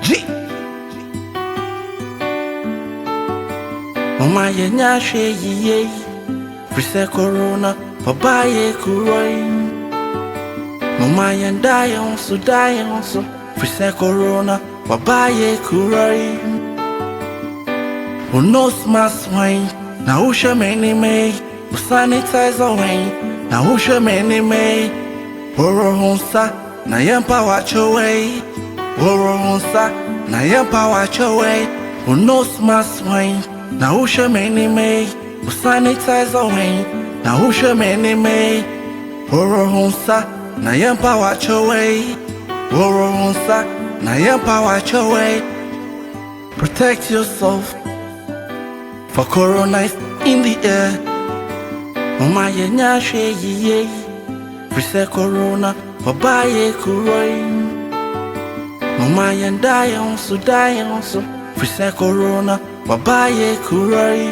G. Mama ye nya hwe yiye. Frise corona, papa ye kuroi. Mama ye die on so. Frise corona, papa ye kuroi. Who knows my swine? Na who should many me? Who sanitize away? Na who should many me? Woro honsa, na yempa watch away. Woro honsa, na yempa watch away. Who knows my swine? Na who should many me? Who sanitize away? Na who should many me? Woro honsa, na yempa watch away. Woro honsa, na yempa watch away. Protect yourself. For corona is in the air. Mama ye nya hwe yiye. Frise corona, papa ye kuroi. Mama ye die on so. Frise corona, papa ye kuroi.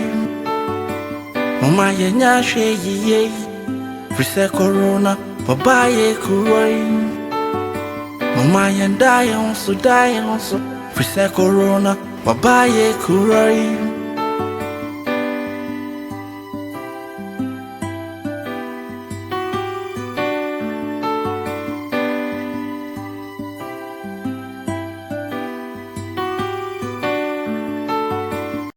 Mama ye nya hwe yiye. Frise corona, papa ye kuroi. Mama ye die on so. Frise corona, papa ye kuroi.